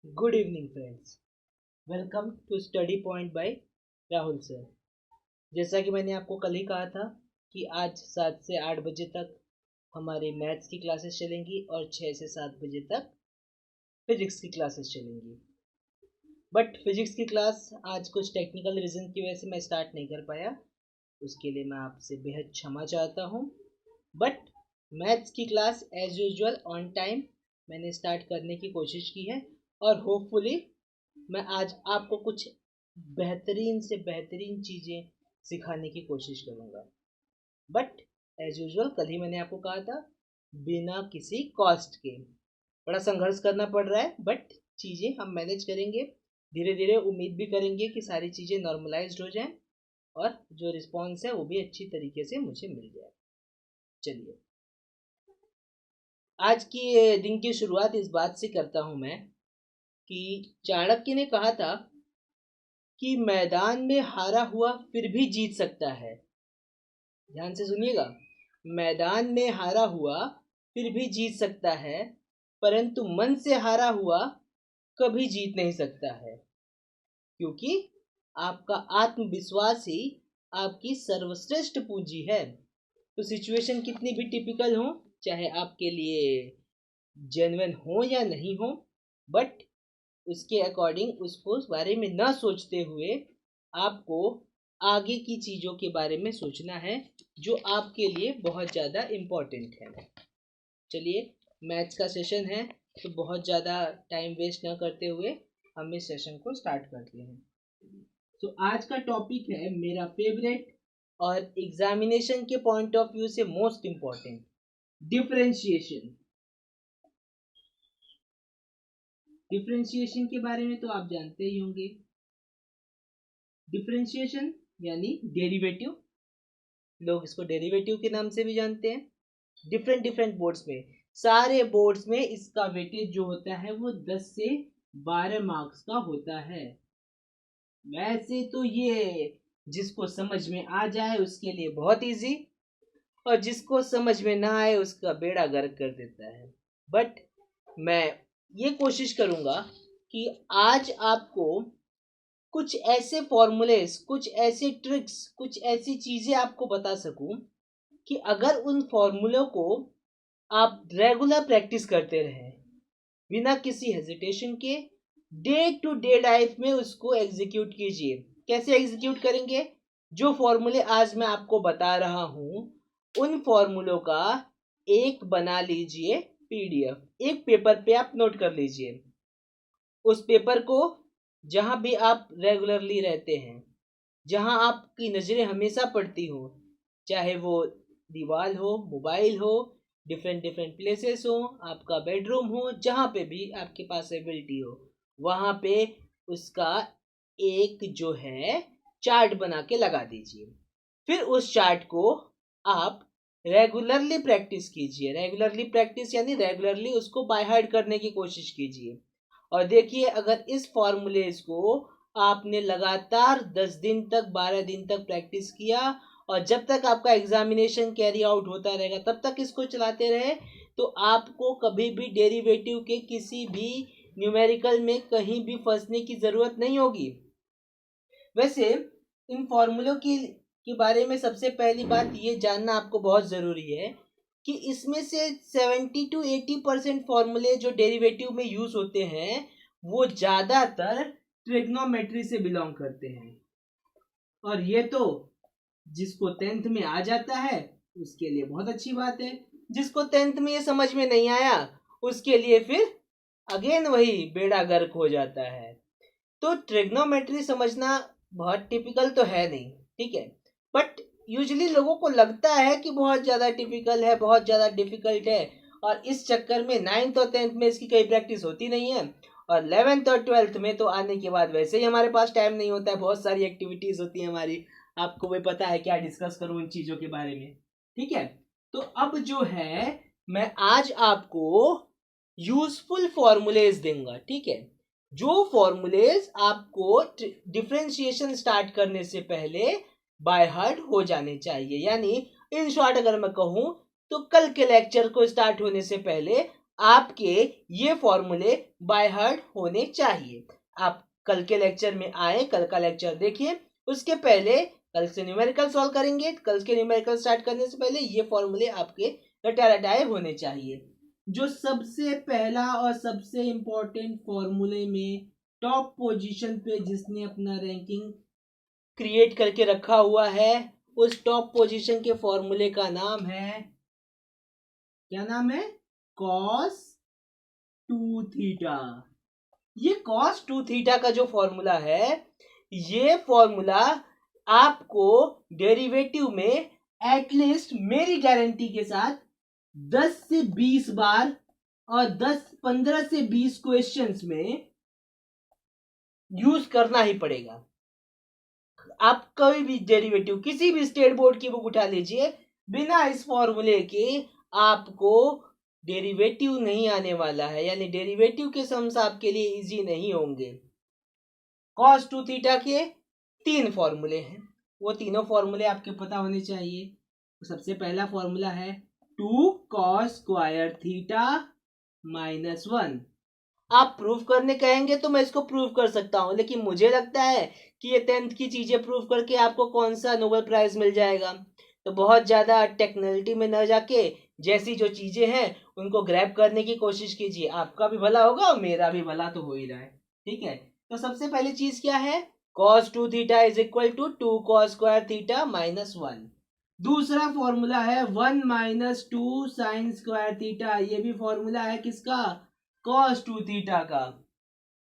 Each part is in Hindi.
Good evening friends. Welcome to Study Point by Rahul sir. जैसा कि मैंने आपको कल ही कहा था कि आज 7 से 8 बजे तक हमारी मैथ्स की क्लासेस चलेंगी और 6 से 7 बजे तक फिजिक्स की क्लासेस चलेंगी। बट फिजिक्स की क्लास आज कुछ टेक्निकल रीज़न की वजह से मैं स्टार्ट नहीं कर पाया, उसके लिए मैं आपसे बेहद क्षमा चाहता हूँ। बट मैथ्स की class as usual on time मैंने स्टार्ट करने की कोशिश की है और होपफुली मैं आज आपको कुछ बेहतरीन से बेहतरीन चीज़ें सिखाने की कोशिश करूँगा। बट एज यूजुअल कल ही मैंने आपको कहा था, बिना किसी कॉस्ट के बड़ा संघर्ष करना पड़ रहा है, बट चीज़ें हम मैनेज करेंगे। धीरे धीरे उम्मीद भी करेंगे कि सारी चीज़ें नॉर्मलाइज्ड हो जाएं और जो रिस्पॉन्स है वो भी अच्छी तरीके से मुझे मिल जाए। चलिए, आज की दिन की शुरुआत इस बात से करता हूँ मैं कि चाणक्य ने कहा था कि मैदान में हारा हुआ फिर भी जीत सकता है। ध्यान से सुनिएगा, मैदान में हारा हुआ फिर भी जीत सकता है, परंतु मन से हारा हुआ कभी जीत नहीं सकता है, क्योंकि आपका आत्मविश्वास ही आपकी सर्वश्रेष्ठ पूंजी है। तो सिचुएशन कितनी भी टिपिकल हो, चाहे आपके लिए जेन्युइन हो या नहीं हो, बट उसके अकॉर्डिंग उसको उस बारे में ना सोचते हुए आपको आगे की चीज़ों के बारे में सोचना है जो आपके लिए बहुत ज़्यादा इम्पोर्टेंट है। चलिए, मैथ्स का सेशन है तो बहुत ज़्यादा टाइम वेस्ट ना करते हुए हम इस सेशन को स्टार्ट करते हैं। तो आज का टॉपिक है मेरा फेवरेट और एग्जामिनेशन के पॉइंट ऑफ व्यू से मोस्ट इम्पॉर्टेंट, डिफरेंशिएशन। डिफरेंशिएशन के बारे में तो आप जानते ही होंगे। डिफरेंशिएशन यानी डेरिवेटिव, लोग इसको डेरिवेटिव के नाम से भी जानते हैं। डिफरेंट डिफरेंट बोर्ड्स में, सारे बोर्ड्स में इसका वेटेज जो होता है वो 10 से 12 मार्क्स का होता है। वैसे तो ये जिसको समझ में आ जाए उसके लिए बहुत इजी, और जिसको समझ में ना आए उसका बेड़ा गर्क कर देता है। बट मैं ये कोशिश करूँगा कि आज आपको कुछ ऐसे फॉर्मूलेस, कुछ ऐसे ट्रिक्स, कुछ ऐसी चीज़ें आपको बता सकूं कि अगर उन फॉर्मूलों को आप रेगुलर प्रैक्टिस करते रहें बिना किसी हेजिटेशन के, डे टू डे लाइफ में उसको एग्जीक्यूट कीजिए। कैसे एग्जीक्यूट करेंगे? जो फॉर्मूले आज मैं आपको बता रहा हूँ उन फॉर्मूलों का एक बना लीजिए पीडीएफ, एक पेपर पे आप नोट कर लीजिए। उस पेपर को जहाँ भी आप रेगुलरली रहते हैं, जहाँ आपकी नज़रें हमेशा पड़ती हो, चाहे वो दीवार हो, मोबाइल हो, डिफरेंट डिफरेंट प्लेसेस हो, आपका बेडरूम हो, जहाँ पे भी आपके पास एबिलिटी हो, वहाँ पे उसका एक जो है चार्ट बना के लगा दीजिए। फिर उस चार्ट को आप रेगुलरली प्रैक्टिस कीजिए। रेगुलरली प्रैक्टिस यानी रेगुलरली उसको बाय हार्ट करने की कोशिश कीजिए। और देखिए, अगर इस फॉर्मूलेज को आपने लगातार 10 दिन तक, 12 दिन तक प्रैक्टिस किया और जब तक आपका एग्जामिनेशन कैरी आउट होता रहेगा तब तक इसको चलाते रहे, तो आपको कभी भी डेरिवेटिव के किसी भी न्यूमेरिकल में कहीं भी फंसने की ज़रूरत नहीं होगी। वैसे इन फॉर्मूलों की के बारे में सबसे पहली बात ये जानना आपको बहुत ज़रूरी है कि इसमें से 70 to 80% फॉर्मूले जो डेरिवेटिव में यूज़ होते हैं वो ज़्यादातर ट्रिग्नोमेट्री से बिलोंग करते हैं। और ये तो जिसको 10th में आ जाता है उसके लिए बहुत अच्छी बात है, जिसको 10th में ये समझ में नहीं आया उसके लिए फिर अगेन वही बेड़ा गर्क हो जाता है। तो ट्रिग्नोमेट्री समझना बहुत टिपिकल तो है नहीं, ठीक है, बट यूजुअली लोगों को लगता है कि बहुत ज़्यादा टिपिकल है, बहुत ज़्यादा डिफिकल्ट है, और इस चक्कर में 9th और 10th में इसकी कई प्रैक्टिस होती नहीं है, और 11th और 12th में तो आने के बाद वैसे ही हमारे पास टाइम नहीं होता है, बहुत सारी एक्टिविटीज़ होती हैं हमारी, आपको भी पता है क्या डिस्कस करूँ इन चीज़ों के बारे में, ठीक है। तो अब जो है मैं आज आपको यूजफुल फॉर्मूलेज दूंगा, ठीक है, जो फॉर्मूलेज आपको डिफरेंशिएशन स्टार्ट करने से पहले बाय हार्ट हो जाने चाहिए। यानी इन शॉर्ट अगर मैं कहूँ तो कल के लेक्चर को स्टार्ट होने से पहले आपके ये फॉर्मूले बाय हार्ट होने चाहिए। आप कल के लेक्चर में आए, कल का लेक्चर देखिए, उसके पहले कल से न्यूमेरिकल सॉल्व करेंगे। कल के न्यूमेरिकल स्टार्ट करने से पहले ये फॉर्मूले आपके रटाए होने चाहिए। जो सबसे पहला और सबसे इंपॉर्टेंट फॉर्मूले में टॉप पोजीशन पे जिसने अपना रैंकिंग क्रिएट करके रखा हुआ है, उस टॉप पोजीशन के फॉर्मूले का नाम है, क्या नाम है? cos 2 theta. ये cos 2 थीटा का जो फॉर्मूला है, ये फॉर्मूला आपको डेरिवेटिव में एटलीस्ट मेरी गारंटी के साथ 10 से 20 बार और 15 से 20 क्वेश्चंस में यूज करना ही पड़ेगा। आप कभी भी डेरिवेटिव किसी भी स्टेट बोर्ड की बुक उठा लीजिए, बिना इस फॉर्मूले के आपको डेरिवेटिव नहीं आने वाला है, यानी डेरिवेटिव के सम्स आपके लिए इजी नहीं होंगे। cos 2 थीटा के 3 फॉर्मूले हैं, वो तीनों फॉर्मूले आपके पता होने चाहिए। तो सबसे पहला फॉर्मूला है 2 cos स्क्वायर थीटा माइनस 1। आप प्रूव करने कहेंगे तो मैं इसको प्रूव कर सकता हूं, लेकिन मुझे लगता है कि ये 10th की चीजें प्रूव करके आपको कौन सा नोबेल प्राइज मिल जाएगा। तो बहुत ज्यादा टेक्निकलिटी में न जाके जैसी जो चीजें हैं उनको ग्रैब करने की कोशिश कीजिए, आपका भी भला होगा और मेरा भी भला तो हो ही रहा है। ठीक है, तो सबसे पहली चीज क्या है? cos 2 theta is equal to 2 cos square theta minus 1। दूसरा फॉर्मूला है 1 माइनस 2 साइन स्क्वायर थीटा। ये भी फॉर्मूला है किसका? cos 2 थीटा का।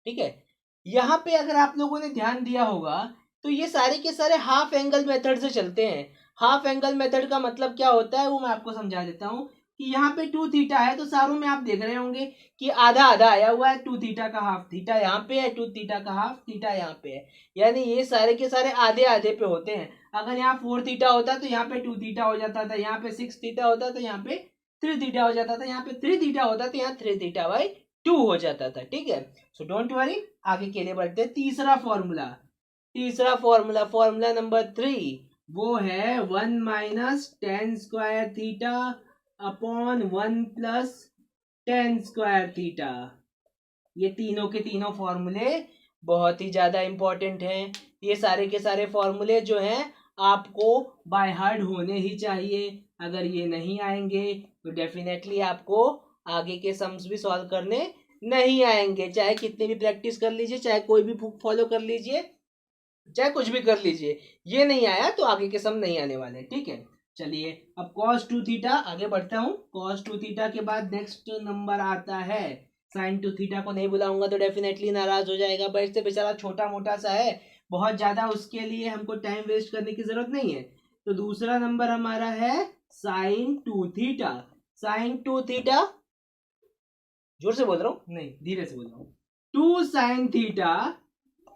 ठीक है, यहां पे अगर आप लोगों ने ध्यान दिया होगा तो ये सारे के सारे हाफ एंगल मेथड से चलते हैं। हाफ एंगल मेथड का मतलब क्या होता है वो मैं आपको समझा देता हूं कि यहाँ पे 2 थीटा है तो सारों में आप देख रहे होंगे कि आधा आधा आया हुआ है। 2 थीटा का हाफ थीटा यहाँ पे है, 2 थीटा का हाफ थीटा यहाँ पे है, यानी ये सारे के सारे आधे आधे पे होते हैं। अगर यहाँ 4 थीटा होता तो यहाँ पे 2 थीटा हो जाता था, यहाँ पे 6 थीटा होता तो यहाँ पे 3 थीटा हो जाता था, यहाँ पे 3 थीटा होता तो यहाँ 3 थीटा बाई 2 हो जाता था। ठीक है, सो डोंट वरी, आगे के लिए बढ़ते हैं। तीसरा फॉर्मूला फॉर्मूला नंबर 3, वो है 1 minus tan square theta upon 1 plus ten square theta. ये तीनों के तीनों फॉर्मूले बहुत ही ज्यादा इंपॉर्टेंट हैं। ये सारे के सारे फॉर्मूले जो हैं आपको बाय हार्ट होने ही चाहिए। अगर ये नहीं आएंगे तो डेफिनेटली आपको आगे के सम्स भी सॉल्व करने नहीं आएंगे, चाहे कितनी भी प्रैक्टिस कर लीजिए, चाहे कोई भी बुक फॉलो कर लीजिए, चाहे कुछ भी कर लीजिए, ये नहीं आया तो आगे के सम नहीं आने वाले। ठीक है, चलिए अब cos 2 थीटा आगे बढ़ता हूं। cos 2 थीटा के बाद नेक्स्ट नंबर आता है sin 2 थीटा। को नहीं बुलाऊंगा तो डेफिनेटली नाराज हो जाएगा, बट से बेचारा छोटा मोटा सा है, बहुत ज्यादा उसके लिए हमको टाइम वेस्ट करने की जरूरत नहीं है। तो दूसरा नंबर हमारा है sin 2 थीटा। sin 2 थीटा, जोर से बोल रहा हूं, नहीं धीरे से बोल रहा हूं, 2 sin theta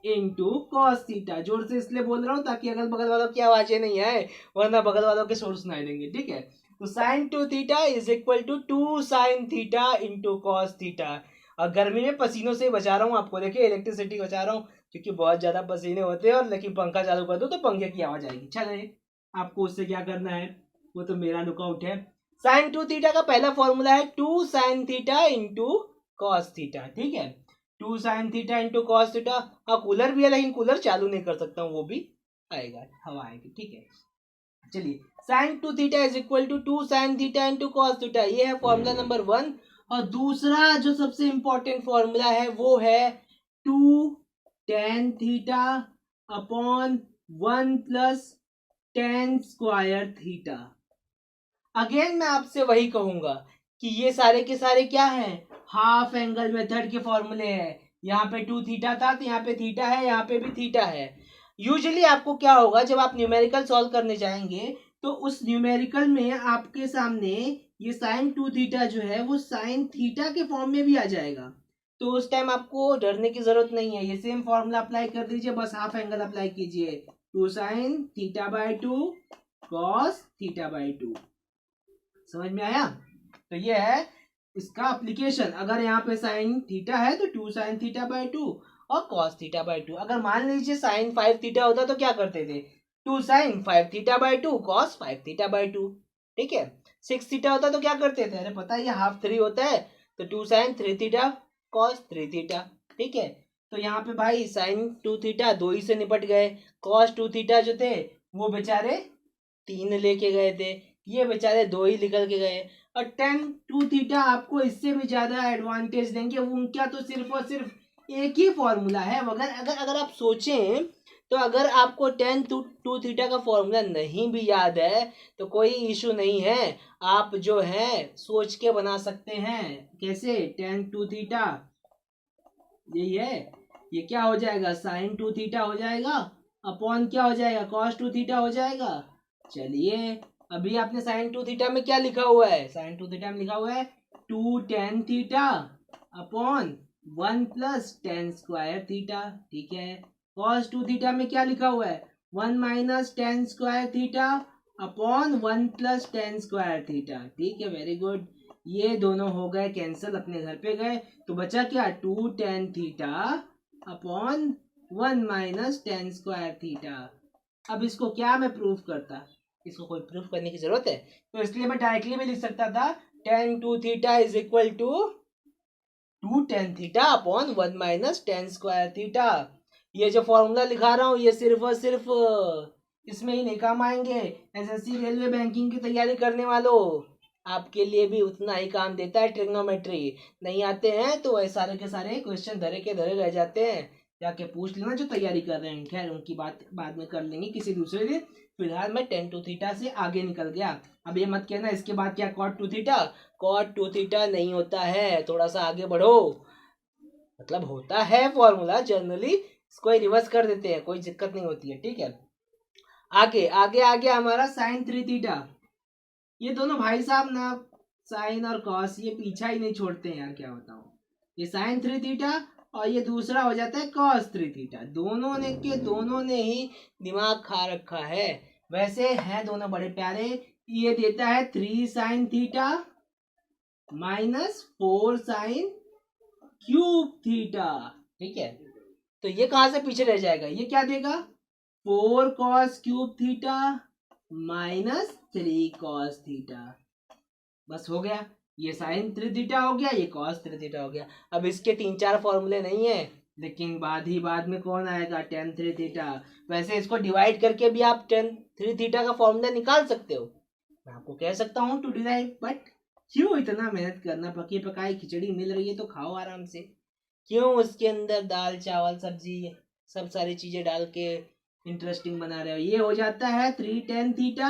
into cos theta. जोर से इसलिए बोल रहा हूं ताकि अगल बगल वालों की आवाजें नहीं आए, वरना बगल वालों के शोर सुनाई देंगे। ठीक है, तो sine 2 theta is equal to 2 sine theta into cos theta. और गर्मी में पसीनों से बचा रहा हूँ आपको, देखिए इलेक्ट्रिसिटी बचा रहा हूँ क्योंकि बहुत ज्यादा पसीने होते हैं, और लेकिन पंखा चालू कर दो तो पंखे की आवाज आएगी। चलिए, आपको उससे क्या करना है वो तो मेरा लुकआउट है। साइन 2 थीटा का पहला फॉर्मूला है 2 sine theta into cos theta. ठीक है, 2 sine theta into cos theta. हाँ, कूलर भी है लेकिन कूलर चालू नहीं कर सकता हूँ, वो भी आएगा, हवा आएगी। ठीक है, चलिए, sine 2 theta is equal to 2 sine theta into cos theta, ये है फॉर्मूला नंबर 1। और दूसरा जो सबसे इंपॉर्टेंट फॉर्मूला है वो है 2 tan theta upon 1 plus ten square theta. Again मैं आपसे वही कहूंगा कि ये सारे के सारे क्या हैं? हाफ एंगल मेथड के फॉर्मूले हैं। यहाँ पे 2 थीटा था तो यहाँ पे थीटा है, यहाँ पे भी थीटा है। यूजुअली आपको क्या होगा, जब आप न्यूमेरिकल सॉल्व करने जाएंगे तो उस न्यूमेरिकल में आपके सामने ये साइन 2 थीटा जो है वो साइन थीटा के फॉर्म में भी आ जाएगा। तो उस टाइम आपको डरने की जरूरत नहीं है, ये सेम फॉर्मूला अप्लाई कर दीजिए, बस हाफ एंगल अप्लाई कीजिए। 2 sine theta by 2 cos theta by 2। समझ में आया? तो ये है इसका एप्लीकेशन। अगर यहाँ पे साइन थीटा है तो 2 साइन थीटा बाई 2 और कॉस थीटा बाई 2। अगर मान लीजिए साइन 5 थीटा होता तो क्या करते थे? 2 sine 5 theta by 2 cos 5 theta by 2। ठीक है, 6 थीटा होता तो क्या करते थे? अरे पता है ये हाफ 3 होता है तो 2 साइन 3 थीटा कॉस 3 थीटा। ठीक है, तो यहाँ पे भाई साइन 2 थीटा 2 ही से निपट गए, कॉस 2 थीटा जो थे वो बेचारे 3 लेके गए थे, ये बेचारे 2 ही निकल के गए। और टेन 2 थीटा आपको इससे भी ज्यादा एडवांटेज देंगे, उनका तो सिर्फ और सिर्फ एक ही फॉर्मूला है। अगर अगर अगर आप सोचें तो अगर आपको टेन 2 थीटा का फॉर्मूला नहीं भी याद है तो कोई इशू नहीं है, आप जो है सोच के बना सकते हैं। कैसे? टेन 2 थीटा यही है, ये क्या हो जाएगा साइन 2 थीटा हो जाएगा, अपॉन क्या हो जाएगा कॉस 2 थीटा हो जाएगा। चलिए, अभी आपने साइन 2 थीटा में क्या लिखा हुआ है, साइन 2 थीटा में लिखा हुआ है 2 tan theta upon 1 plus ten square theta. ठीक है, कॉस 2 थीटा में क्या लिखा हुआ है 1 minus tan square theta upon 1 plus ten square theta. ठीक है, वेरी गुड, ये दोनों हो गए कैंसिल, अपने घर पे गए, तो बचा क्या 2 tan theta upon 1 minus tan square theta. अब इसको क्या मैं प्रूफ करता, इसको कोई प्रूफ करने की जरूरत है, तो इसलिए मैं डायरेक्टली भी लिख सकता था tan 2 theta is equal to 2 tan theta upon 1 minus tan square theta. ये जो फॉर्मूला लिखा रहा हूँ ये सिर्फ और सिर्फ इसमें ही नहीं काम आएंगे, एसएससी रेलवे बैंकिंग की तैयारी करने वालों आपके लिए भी उतना ही काम देता है। ट्रिग्नोमेट्री नहीं आते हैं तो वह सारे के सारे क्वेश्चन धरे के धरे रह जाते हैं, जाके पूछ लेना जो तैयारी कर रहे हैं। खैर उनकी बात बाद में कर लेंगे किसी दूसरे दिन, फिलहाल मैं टेन 2 थीटा से आगे निकल गया। अब ये मत कहना इसके बाद क्या कॉट 2 थीटा, कॉट 2 थीटा नहीं होता है, थोड़ा सा आगे बढ़ो, मतलब होता है फॉर्मूला जनरली, इसको रिवर्स कर देते हैं, कोई दिक्कत नहीं होती है। ठीक है, आगे आगे आगे हमारा साइन 3 थीटा, ये दोनों भाई साहब ना साइन और कॉस ये पीछा ही नहीं छोड़ते हैं यार, क्या बताऊं। ये साइन 3 थीटा और ये दूसरा हो जाता है कॉस 3 थीटा, दोनों ने ही दिमाग खा रखा है। वैसे हैं दोनों बड़े प्यारे, ये देता है 3 sine theta minus 4 sine cube theta. ठीक है, तो ये कहां से पीछे रह जाएगा, ये क्या देगा 4 cos cube theta minus 3 cos theta. बस हो गया, ये साइन 3 थीटा हो गया, ये कॉस 3 थीटा हो गया। अब इसके 3-4 फॉर्मूले नहीं है, लेकिन बाद में कौन आएगा टेन 3 थीटा। वैसे इसको डिवाइड करके भी आप टेन 3 थीटा का फॉर्मूला निकाल सकते हो, मैं आपको कह सकता हूँ टू डिराइव, बट क्यों इतना मेहनत करना, पकी पकाई खिचड़ी मिल रही है तो खाओ आराम से, क्यों उसके अंदर दाल चावल सब्जी सब सारी चीजें डाल के इंटरेस्टिंग बना रहे हो। ये हो जाता है 3 tan theta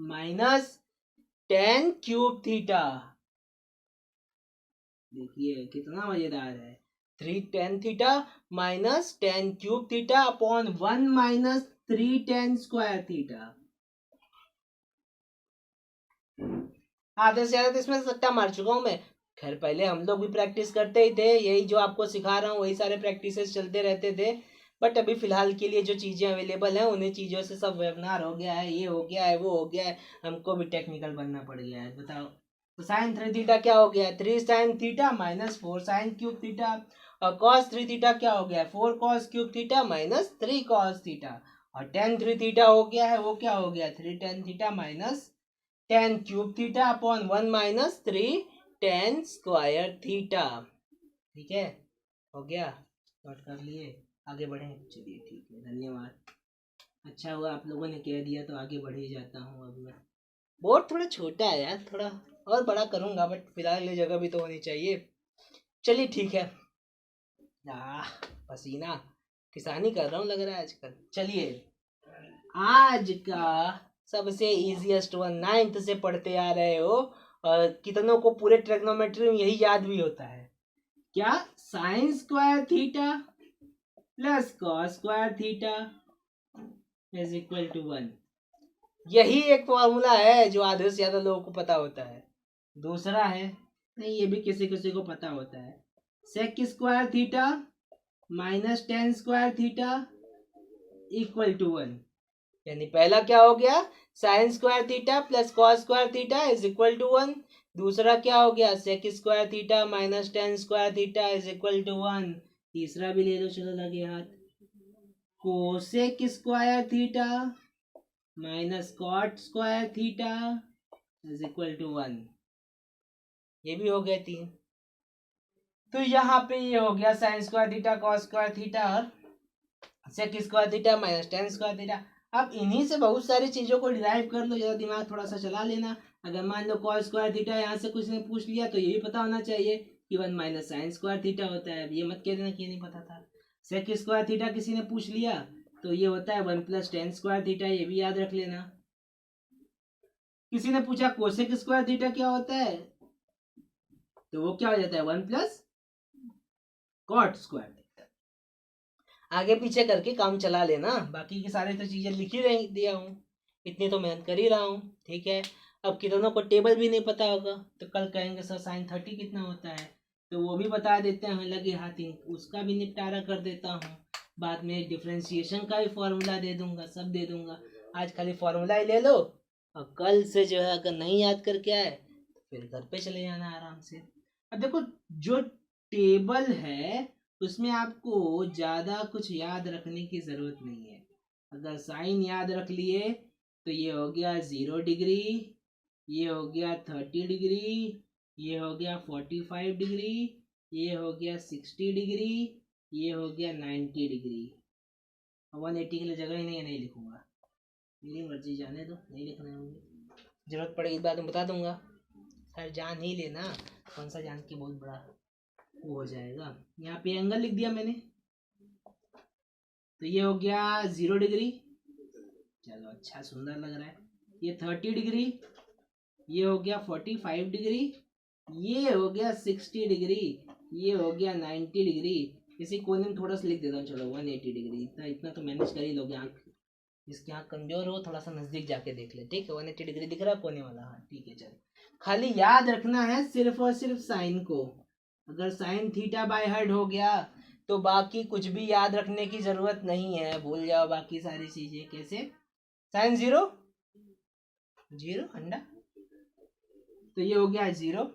minus 10 cube theta. देखिए कितना मजेदार है, 3 tan theta minus 10 cube theta upon 1 minus 3 ten square theta. आधे से ज्यादा तो इसमें सट्टा मार चुका हूं मैं। खैर पहले हम लोग भी प्रैक्टिस करते ही थे, यही जो आपको सिखा रहा हूँ वही सारे प्रैक्टिसेस चलते रहते थे, बट अभी फिलहाल के लिए जो चीज़ें अवेलेबल हैं उन्हीं चीज़ों से सब वेबनार हो गया है, ये हो गया है, वो हो गया है, हमको भी टेक्निकल बनना पड़ गया है। बताओ, तो साइन 3 थीटा क्या हो गया 3 sine theta minus 4 sine cube theta, और कॉस 3 थीटा क्या हो गया 4 cos cube theta minus 3 cos theta, और टेन 3 थीटा हो गया है वो क्या हो गया 3 tan theta minus 10 cube theta upon 1 minus 3 ten square theta. ठीक है, हो गया, नोट कर लिए, आगे बढ़े। चलिए ठीक है, धन्यवाद, अच्छा हुआ आप लोगों ने कह दिया तो आगे बढ़ ही जाता हूँ। अब मैं बोर्ड थोड़ा छोटा है यार, थोड़ा और बड़ा करूँगा, बट फिलहाल ये जगह भी तो होनी चाहिए। चलिए ठीक है, पसीना किसानी कर रहा हूँ लग रहा है आजकल। चलिए, आज का सबसे इजीएस्ट वन 9th से पढ़ते आ रहे हो, और कितनों को पूरे ट्रिग्नोमेट्री में यही याद भी होता है, क्या sine square theta plus cos square theta is equal to 1। यही एक फॉर्मूला है जो आधे से ज्यादा लोगों को पता होता है। दूसरा है, नहीं ये भी किसी किसी को पता होता है, sec square theta minus tan square theta equal to 1। यानी पहला क्या हो गया sine square theta plus cos square theta is equal to 1। दूसरा क्या हो गया sec square theta minus tan square theta is equal to 1। तीसरा भी ले लो, चलो लगे हाथ, cosec square theta minus cot square theta is equal to 1। ये भी हो गया 3। तो यहाँ पे ये हो गया sine square theta cos square theta और sec square theta minus tan square theta. अब इन्हीं से बहुत सारी चीजों को डिराइव कर लो, जरा दिमाग थोड़ा सा चला लेना। अगर मान लो कॉस स्क्वायर थीटा यहाँ से कुछ ने पूछ लिया तो ये भी पता होना चाहिए कि 1 माइनस साइन स्क्वायर थीटा होता है। अब ये मत कह देना कि नहीं पता था। सेक स्क्वायर थीटा किसी ने पूछ लिया तो ये होता है 1 प्लस टेन स्क्वायर थीटा, ये भी याद रख लेना। किसी ने पूछा कोसेक स्क्वायर थीटा क्या होता है, तो वो क्या हो जाता है 1 प्लस कॉट स्क्वायर थीटा। आगे पीछे करके काम चला लेना, बाकी की सारे तो चीजें लिख ही दिया हूँ, इतनी तो मेहनत कर ही रहा हूँ, ठीक है। अब कितनों को टेबल भी नहीं पता होगा तो कल कहेंगे सर साइन 30 कितना होता है, तो वो भी बता देते हैं, लगे हाथ उसका भी निपटारा कर देता हूँ। बाद में डिफ्रेंशिएशन का भी फॉर्मूला दे दूंगा, सब दे दूंगा। आज खाली फॉर्मूला ही ले लो और कल से जो है अगर नहीं याद करके आए तो फिर घर पे चले जाना आराम से। अब देखो जो टेबल है उसमें आपको ज़्यादा कुछ याद रखने की ज़रूरत नहीं है। अगर साइन याद रख लिए तो ये हो गया 0 डिग्री, ये हो गया 30 डिग्री, ये हो गया 45 डिग्री, ये हो गया 60 डिग्री, ये हो गया 90 डिग्री। 180 के लिए जगह ही नहीं है, नहीं लिखूंगा, मेरी मर्जी, जाने दो, नहीं लिखना है मुझे। जरूरत पड़ेगी बाद में बता दूंगा। खैर जान ही लेना, कौन सा जान के बहुत बड़ा वो हो जाएगा। यहाँ पे एंगल लिख दिया मैंने, तो ये हो गया 0 डिग्री, चलो अच्छा सुंदर लग रहा है। ये 30 डिग्री, ये हो गया 45 डिग्री, ये हो गया 60 डिग्री, ये हो गया 90 डिग्री। इसी कोने में थोड़ा सा लिख देता हूँ, चलो 180 डिग्री। इतना इतना तो मैनेज कर ही लोगे, आँख जिसकी आँख कमजोर हो थोड़ा सा नजदीक जाके देख ले, ठीक है। 180 डिग्री दिख रहा है कोने वाला, हाँ ठीक है। चलो खाली याद रखना है सिर्फ और सिर्फ साइन को। अगर साइन थीटा बाय हार्ट हो गया तो बाकी कुछ भी याद रखने की जरूरत नहीं है, भूल जाओ बाकी सारी चीजें। कैसे साइन 0 0 अंडा, तो ये हो गया 0।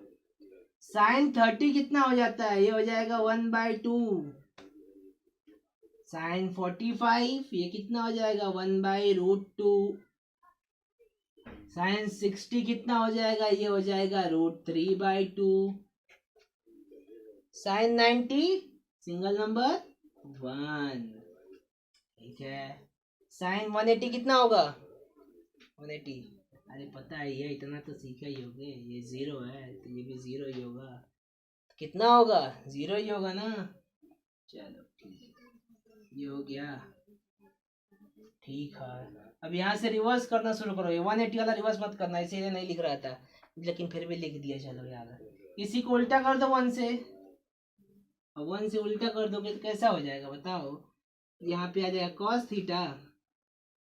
साइन 30 कितना हो जाता है, ये हो जाएगा 1/2। साइन 45 ये कितना हो जाएगा 1/√2। साइन 60 कितना हो जाएगा, ये हो जाएगा √3/2। साइन 90 सिंगल नंबर 1, ठीक है। साइन 180 कितना होगा 180, अरे पता ही है, इतना तो सीखा ही होगे। ये 0 है तो ये भी 0 ही होगा, कितना होगा 0 ही होगा ना। चलो ठीक है, ये हो गया, ठीक है। अब यहाँ से रिवर्स करना शुरू करो। ये 180 वाला रिवर्स मत करना, इसीलिए नहीं लिख रहा था, लेकिन फिर भी लिख दिया। चलो यार इसी को उल्टा कर दो 1 से, 1 से उल्टा कर दोगे तो कैसा हो जाएगा बताओ। यहाँ पे आ जाएगा cos थीटा,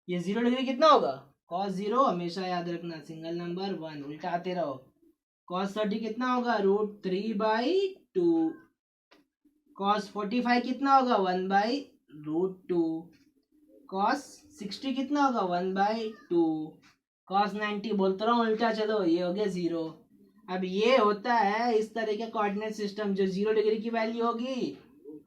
ये 0 डिग्री कितना होगा cos 0, हमेशा याद रखना सिंगल नंबर 1, उल्टा आते रहो। cos 30 कितना होगा √3/2। cos 45 कितना होगा 1/√2। cos 60 कितना होगा 1/2। cos 90 बोलते रहो उल्टा, चलो ये हो गया 0। अब ये होता है इस तरह का कोऑर्डिनेट सिस्टम, जो 0 डिग्री की वैल्यू होगी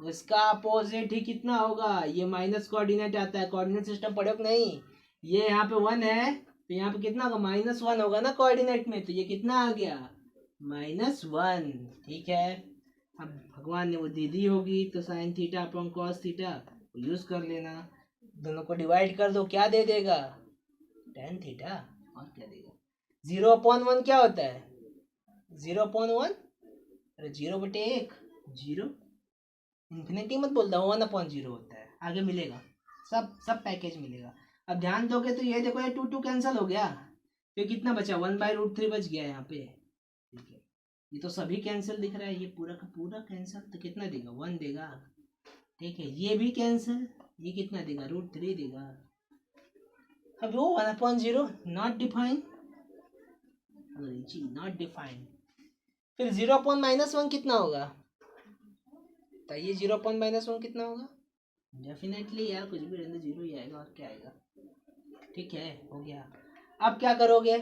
उसका अपोजिट ही कितना होगा, ये माइनस कोऑर्डिनेट आता है। कोऑर्डिनेट सिस्टम पढ़ो कि नहीं, ये यहाँ पे 1 है तो यहाँ पे कितना होगा -1 होगा ना कोऑर्डिनेट में, तो ये कितना आ गया -1, ठीक है। अब भगवान ने वो दे दी होगी तो sine theta upon cos theta use कर लेना, दोनों को डिवाइड कर दो, क्या दे देगा tan थीटा, और क्या देगा। 0/1 क्या होता है 0/1, अरे 0/1 0, इन्फिनिटी मत बोल दो, 1/0 होता है। आगे मिलेगा, सब पैकेज मिलेगा। अब ध्यान दोगे तो ये देखो, ये 2 कैंसिल हो गया, तो कितना बचा 1/√3 बच गया यहाँ पे, ठीक है। ये तो सभी कैंसिल दिख रहा है, ये पूरा का पूरा कैंसिल, तो कितना देगा 1 देगा, ठीक है। ये भी कैंसिल, ये कितना देगा √3 देगा। अब वो 1/0 नॉट डिफाइन, नॉट डिफाइन। फिर 0/-1 कितना होगा, तो ये 0/-1 कितना होगा, डेफिनेटली यार कुछ भी रहने 0 ही आएगा, और क्या आएगा, ठीक है। हो गया। अब क्या करोगे,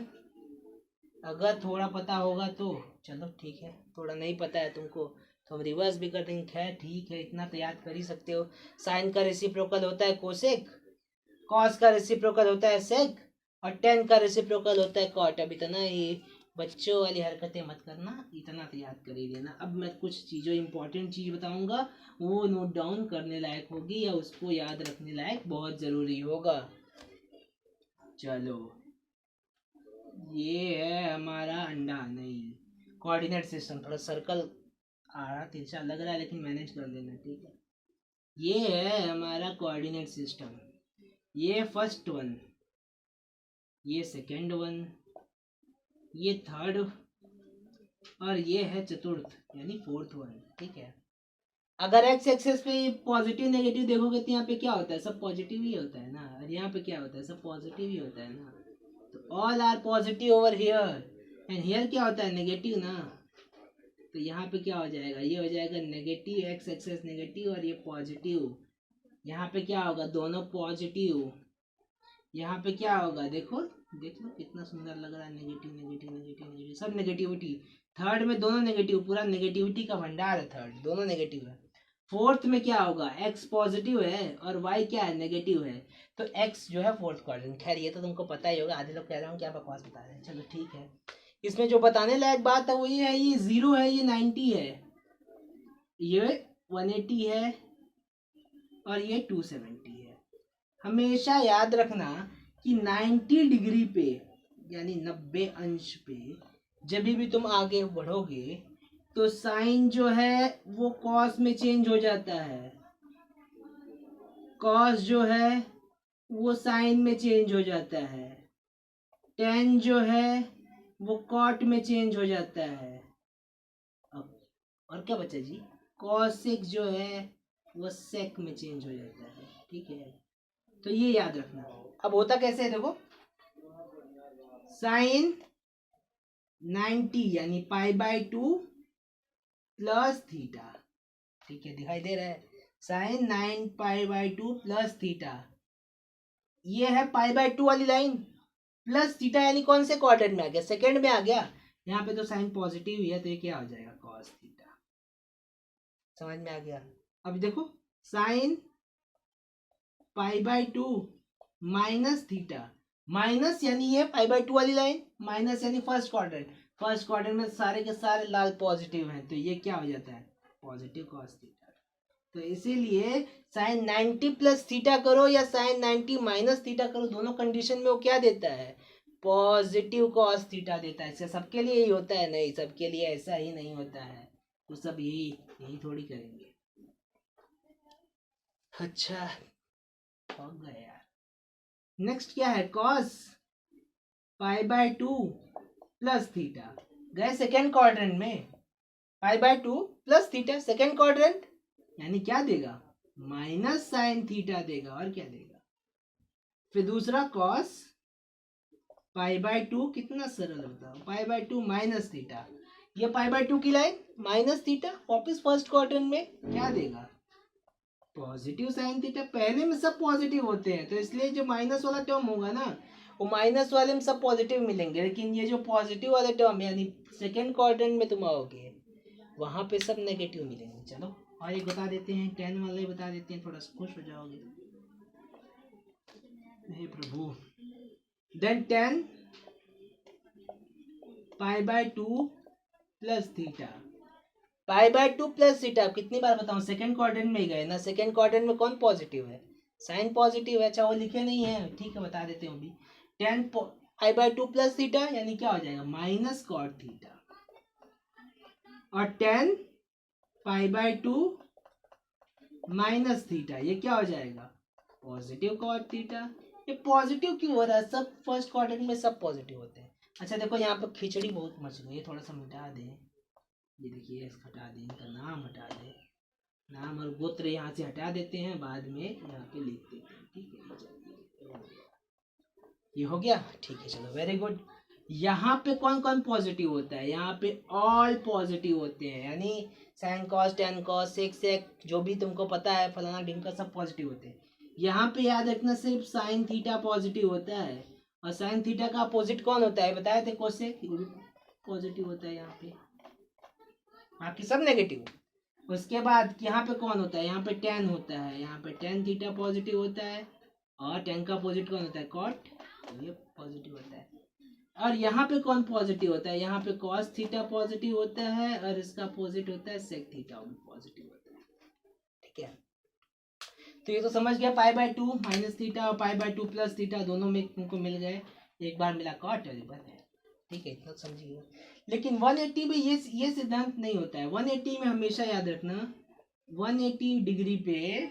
अगर थोड़ा पता होगा तो चलो ठीक है, थोड़ा नहीं पता है तुमको तो हम रिवर्स भी कर देंगे, खैर ठीक है, इतना तो याद कर ही सकते हो। साइन का रेसिप्रोकल होता है कोसेक, कॉस का रेसिप्रोकल होता है सेक, और टेन का रेसिप्रोकल होता है कॉट। अब इतना ही बच्चों वाली हरकतें मत करना, इतना तो याद कर ही लेना। अब मैं कुछ चीज़ों इंपॉर्टेंट चीज़ बताऊंगा, वो नोट डाउन करने लायक होगी या उसको याद रखने लायक बहुत ज़रूरी होगा। चलो, ये है हमारा अंडा, नहीं कोऑर्डिनेट सिस्टम, थोड़ा सर्कल आ रहा तिरछा लग रहा है लेकिन मैनेज कर लेना, ठीक है। ये है हमारा कोऑर्डिनेट सिस्टम, ये फर्स्ट वन, ये सेकंड वन, ये थर्ड, और ये है चतुर्थ यानी फोर्थ वन, ठीक है। अगर एक्स एक्सेस पे पॉजिटिव नेगेटिव देखोगे तो यहाँ पे क्या होता है, सब पॉजिटिव ही होता है ना, और यहाँ पे क्या होता है, सब पॉजिटिव ही होता है ना। तो all are positive over here, and here क्या होता है, नेगेटिव ना। तो यहाँ पे क्या हो जाएगा, ये हो जाएगा नेगेटिव, एक्स एक्सेस नेगेटिव और ये पॉजिटिव। यहाँ पे क्या होगा, दोनों पॉजिटिव। यहाँ पे क्या होगा, देखो देख लो कितना सुंदर लग रहा है, नेगेटिव नेगेटिव नेगेटिव नेगेटिव, सब नेगेटिविटी। थर्ड में दोनों नेगेटिव, पूरा नेगेटिविटी का भंडार है, थर्ड दोनों नेगेटिव है। फोर्थ में क्या होगा, एक्स पॉजिटिव है और वाई क्या है, नेगेटिव है। तो एक्स जो है फोर्थ क्वाड्रेंट। खैर ये तो तुमको पता ही होगा, आधे लोग कह रहे हो क्या बकवास बता रहे हैं, चलो ठीक है। इसमें जो बताने लायक बात है वो ये है, ये 0 है, ये 90 है, ये 180 है और ये 270 है। हमेशा याद रखना कि 90 डिग्री पे यानी 90 अंश पे जब भी तुम आगे बढ़ोगे तो साइन जो है वो कॉस में चेंज हो जाता है, कॉस जो है वो साइन में चेंज हो जाता है, टेन जो है वो कॉट में चेंज हो जाता है। अब और क्या बचा जी, कॉसेक जो है वो सेक में चेंज हो जाता है, ठीक है। तो ये याद रखना। अब होता कैसे है देखो, साइन 90 यानी π/2 प्लस थीटा, ठीक है, दिखाई दे रहा है, साइन 9 π/2 प्लस थीटा। ये है π/2 वाली लाइन, प्लस थीटा यानी कौन से क्वाड्रेंट में आ गया, सेकंड में आ गया। यहाँ पे तो साइन पॉजिटिव ही है तो ये क्या हो जाएगा, कॉस थीटा। समझ में आ गया। अब देखो साइन π/2 माइनस थीटा, माइनस यानी ये π/2 वाली लाइन, माइनस यानी फर्स्ट क्वाड्रेंट, फर्स्ट क्वाड्रेंट में सारे के सारे लाल पॉजिटिव हैं तो ये क्या हो जाता है, पॉजिटिव कॉस थीटा। तो इसीलिए साइन 90 प्लस थीटा करो या साइन 90 माइनस थीटा करो, दोनों कंडीशन में वो क्या देता है, पॉजिटिव कॉस थीटा देता है। इससे सबके लिए यही होता है, नहीं सबके लिए ऐसा ही नहीं होता है, तो सब यही थोड़ी करेंगे। अच्छा हो गया यार। नेक्स्ट क्या है, कॉस π/2 प्लस थीटा, गए सेकेंड क्वाड्रेंट में, π/2 प्लस थीटा सेकेंड क्वाड्रेंट यानी क्या देगा, माइनस साइन थीटा देगा, और क्या देगा। फिर दूसरा कॉस π/2, कितना सरल होता है, π/2 माइनस थीटा, ये π/2 की लाइन माइनस थीटा, वापस फर्स्ट क्वाड्रेंट में क्या देगा, पॉजिटिव साइन थीटा। पहले में सब पॉजिटिव होते हैं तो इसलिए जो माइनस वाला टर्म होगा ना वो माइनस वाले में सब पॉजिटिव मिलेंगे, लेकिन ये जो पॉजिटिव वाले टर्म यानी सेकेंड क्वाड्रेंट में तुम आओगे वहां पे सब नेगेटिव मिलेंगे। चलो और एक बता देते हैं, 10 वाले बता देते हैं, थोड़ा खुश हो जाओगे। हे प्रभु, then 10 π/2 plus theta, π/2 plus theta. कितनी बार बताऊं, सेकंड क्वाड्रेंट में ही गए ना, सेकंड क्वाड्रेंट में कौन पॉजिटिव है, साइन पॉजिटिव है। अच्छा वो लिखे नहीं है, ठीक है बता देते हैं अभी। 10 π/2 प्लस थीटा यानी क्या हो जाएगा, माइनस कॉट थीटा, और 10 π/2 माइनस थीटा ये क्या हो जाएगा, पॉजिटिव कॉट थीटा। ये पॉजिटिव क्यों हो रहा है, सब फर्स्ट क्वाड्रेंट में सब पॉजिटिव होते हैं। अच्छा देखो यहाँ पर खिचड़ी बहुत मच गई है, थोड़ा सा मिटा दें, ये देखिए हटा दें, इनका नाम हटा दें, नाम और गोत्र यहाँ से हटा देते हैं, बाद में यहाँ पे लिख देते हैं, ठीक है। ये हो गया, ठीक है चलो वेरी गुड। यहाँ पे कौन कौन पॉजिटिव होता है, यहाँ पे ऑल पॉजिटिव होते हैं, यानी sine cos tan cos sec sec जो भी तुमको पता है फलाना ढिमका सब पॉजिटिव होते हैं। यहाँ पे याद रखना सिर्फ साइन थीटा पॉजिटिव होता है, और साइन थीटा का अपोजिट कौन होता है बताए थे, कोसेक, पॉजिटिव होता है यहाँ पे, बाकी सब नेगेटिव। उसके बाद यहाँ पे कौन होता है, यहाँ पे टेन होता है, यहाँ पे टेन थीटा पॉजिटिव होता है, और टेन का अपोजिट कौन होता है, कॉट, ये पॉजिटिव होता है। और यहाँ पे कौन पॉजिटिव होता है, यहाँ पे कॉस थीटा पॉजिटिव होता है और इसका अपोजिट होता है सेक थीटा पॉजिटिव होता है। ठीक है, तो ये तो समझ गया, पाई बाय 2 माइनस थीटा और पाई बाय 2 प्लस थीटा दोनों में तुमको मिल गए, एक बार मिला कॉट और एक बार है। ठीक है, इतना समझिए। लेकिन 180 में ये सिद्धांत नहीं होता है। 180 में हमेशा याद रखना 180 डिग्री पे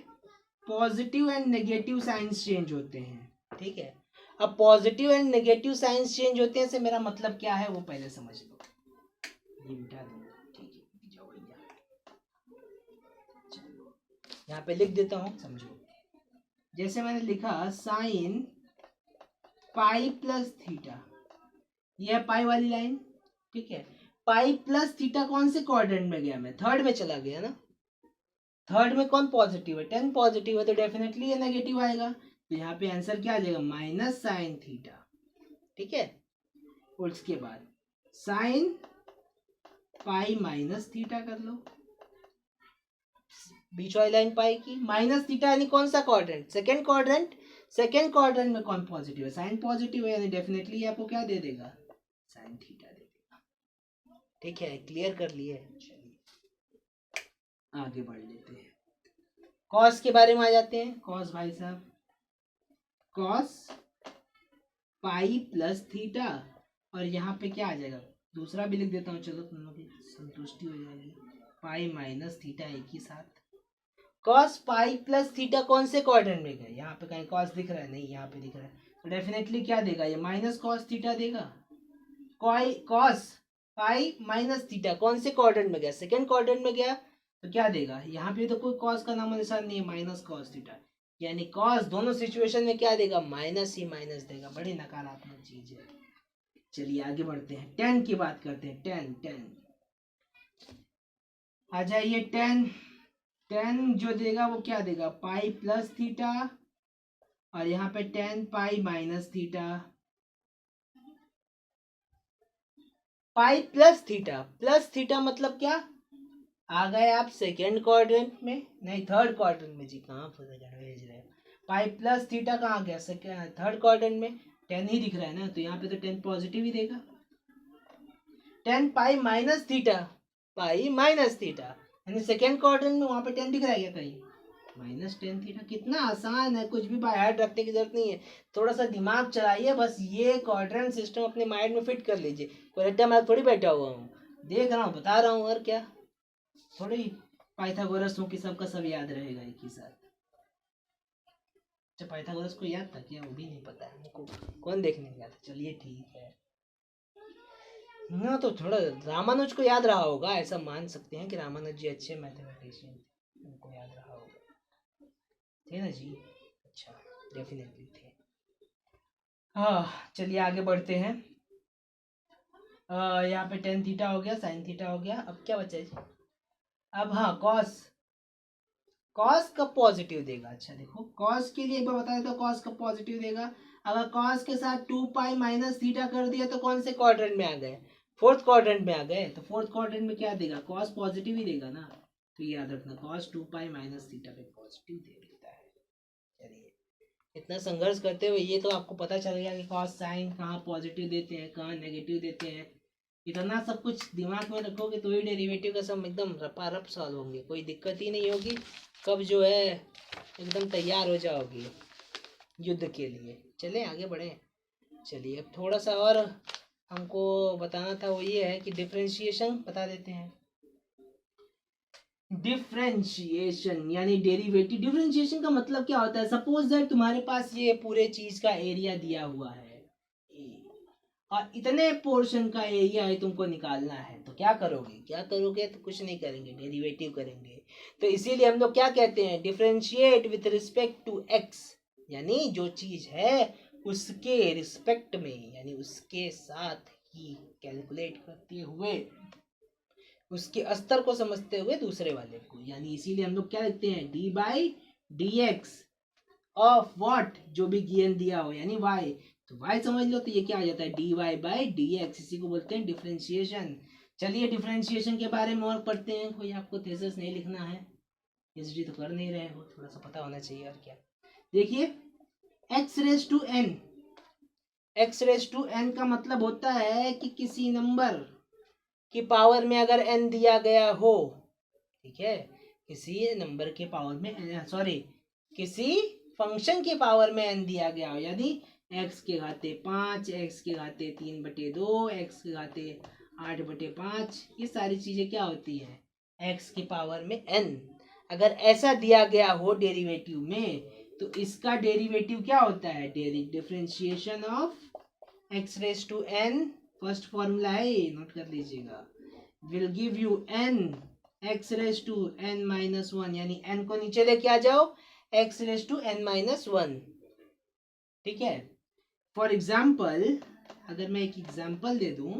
positive and negative science change होते हैं। ठीक है, अब positive and negative science change होते हैं से मेरा मतलब क्या है वो पहले समझ लो। ये मिटा दूंगा, ठीक है, जाओ भैया, चलो यहाँ पे लिख देता हूँ, समझो। जैसे मैंने लिखा साइन पाई प्लस थीटा, ये है पाई वाली लाइन। ठीक है, पाई प्लस थीटा कौन से क्वाड्रेंट में गया, मैं थर्ड में चला गया ना। थर्ड में कौन पॉजिटिव है, 10 पॉजिटिव है, तो डेफिनेटली ये नेगेटिव आएगा। तो यहाँ पे आंसर क्या आ जाएगा, माइनस साइन थीटा। ठीक है, और उसके बाद साइन पाई माइनस थीटा कर लो, बीच वाली लाइन पाई की, माइनस थीटा यानी कौन सा quadrant, second quadrant. Second quadrant में कौन पॉजिटिव है, साइन पॉजिटिव है, यानी डेफिनेटली आपको क्या दे देगा, साइन थीटा दे देगा। ठीक है, क्लियर कर लिए। चलिए आगे बढ़ लेते हैं, कॉस के बारे में आ जाते हैं। कॉस भाई साहब, कॉस पाई प्लस थीटा, और यहाँ पे क्या आ जाएगा, दूसरा भी लिख देता हूँ, चलो तुम लोग की संतुष्टि हो जाएगी, पाई माइनस थीटा एक ही साथ। कॉस पाई प्लस थीटा कौन से क्वाड्रेंट में गए, यहाँ पे कहीं कॉस दिख रहा है, नहीं यहाँ पे दिख रहा है, तो डेफिनेटली क्या देगा, ये माइनस कॉस थीटा देगा। कॉस पाई माइनस थीटा कौन से क्वाड्रेंट में गया, सेकंड क्वाड्रेंट में गया, तो क्या देगा, यहाँ पे तो कोई कॉस का नाम निशान नहीं है, माइनस कॉस थीटा, यानी कॉस दोनों सिचुएशन में क्या देगा, माइनस ही माइनस देगा। बड़ी नकारात्मक चीज है। चलिए आगे बढ़ते हैं, टेन की बात करते हैं। टेन आ जाइए, टेन जो देगा वो क्या देगा, पाई प्लस थीटा, और यहाँ पे 10 pi minus theta. Pi plus theta मतलब क्या, आ गए आप सेकेंड क्वाड्रेंट में, नहीं थर्ड क्वाड्रेंट में जी, कहाँ भेज रहे हैं। पाई प्लस थीटा कहाँ गया, थर्ड क्वाड्रेंट में, 10 ही दिख रहा है ना, तो यहाँ पे तो 10 पॉजिटिव ही देगा। 10 पाई माइनस थीटा यानी सेकेंड क्वाड्रेंट में, वहाँ पे 10 दिख रहा है क्या कहीं, माइनस 10 थीटा। कितना आसान है, कुछ भी बाय हार्ट रखने की जरूरत नहीं है, थोड़ा सा दिमाग चलाइए बस, ये क्वाड्रेंट सिस्टम अपने माइंड में फिट कर लीजिए। कोई रट्टा मैं थोड़ी बैठा हुआ हूँ, देख रहा हूँ, बता रहा हूँ, और क्या थोड़ी पाइथागोरस हो कि सबका सब याद रहेगा एक ही साथ। अच्छा, पाइथागोरस को याद था क्या, वो भी नहीं पता है हमको, कौन देखने गया था। चलिए ठीक है ना, तो थोड़ा रामानुज को याद रहा होगा, ऐसा मान सकते हैं कि रामानुज जी अच्छे मैथमेटिशियन थे, उनको याद रहा होगा, थे ना जी। अच्छा, डेफिनेटली थे। हाँ चलिए आगे बढ़ते हैं। यहाँ पे 10 थीटा हो गया, साइन थीटा हो गया, अब क्या बचा जी, अब हाँ कॉस कब पॉजिटिव देगा। अच्छा देखो, कॉस के लिए एक बार बता देता हूँ, कॉस कब पॉजिटिव देगा, अगर कॉस के साथ 2 पाई माइनस थीटा कर दिया तो कौन से क्वाड्रेंट में आ गए, फोर्थ क्वाड्रेंट में आ गए, तो फोर्थ क्वाड्रेंट में क्या देगा, कॉस पॉजिटिव ही देगा ना, तो याद रखना कॉस 2 पाई माइनस थीटा पे पॉजिटिव दे देता है। चलिए, इतना संघर्ष करते हुए ये तो आपको पता चल गया कि कॉस साइन कहाँ पॉजिटिव देते हैं, कहाँ नेगेटिव देते हैं। इतना सब कुछ दिमाग में रखोगे तो ही डेरिवेटिव का सब एकदम रपारप सॉल्व होंगे, कोई दिक्कत ही नहीं होगी, कब जो है एकदम तैयार हो जाओगे युद्ध के लिए। चले आगे बढ़े। चलिए अब थोड़ा सा और हमको बताना था, वो ये है कि डिफरेंशिएशन बता देते हैं। डिफरेंशिएशन यानी डेरिवेटिव। डिफरेंशिएशन का मतलब क्या होता है, सपोज दैट तुम्हारे पास ये पूरे चीज का एरिया दिया हुआ है और इतने पोर्शन का एरिया है तुमको निकालना है, तो क्या करोगे तो कुछ नहीं करेंगे, डेरिवेटिव करेंगे। तो इसीलिए हम लोग क्या कहते हैं, differentiate with respect to x, यानी जो चीज है उसके रिस्पेक्ट में, यानी उसके साथ ही कैलकुलेट करते हुए, उसके स्तर को समझते हुए दूसरे वाले को, यानी इसीलिए हम लोग क्या लिखते हैं, D by d x of what, जो भी गिवन दिया हो, यानी वाई, तो y समझ लो, तो ये क्या आ जाता है, d y by d x, इसी को बोलते हैं डिफरेंशिएशन। चलिए डिफरेंशिएशन के बारे में और पढ़ते हैं। कोई आपको थीसिस नहीं लिखना है, पीएचडी तो कर नहीं रहे हो, थोड़ा सा पता होना चाहिए और क्या। देखिए x raise to n, x raise to n का मतलब होता है कि किसी नंबर की पावर में अगर एन दिया गया हो, ठीक है, किसी नंबर के पावर में, सॉरी, किसी फंक्शन के पावर में एन दिया गया हो, यानी एक्स के घाते 5, एक्स के घाते 3/2, एक्स के घाते 8/5, ये सारी चीजें क्या होती है, एक्स की पावर में एन। अगर ऐसा दिया गया हो डेरिवेटिव में, तो इसका डेरिवेटिव क्या होता है, differentiation of x raise to n, first formula है, नोट कर लीजिएगा, will give you n x raise to n minus 1, यानी एन को नीचे लेके आ जाओ, x raise to n minus 1, ठीक है। फॉर एग्जाम्पल, अगर मैं एक एग्जाम्पल दे दूं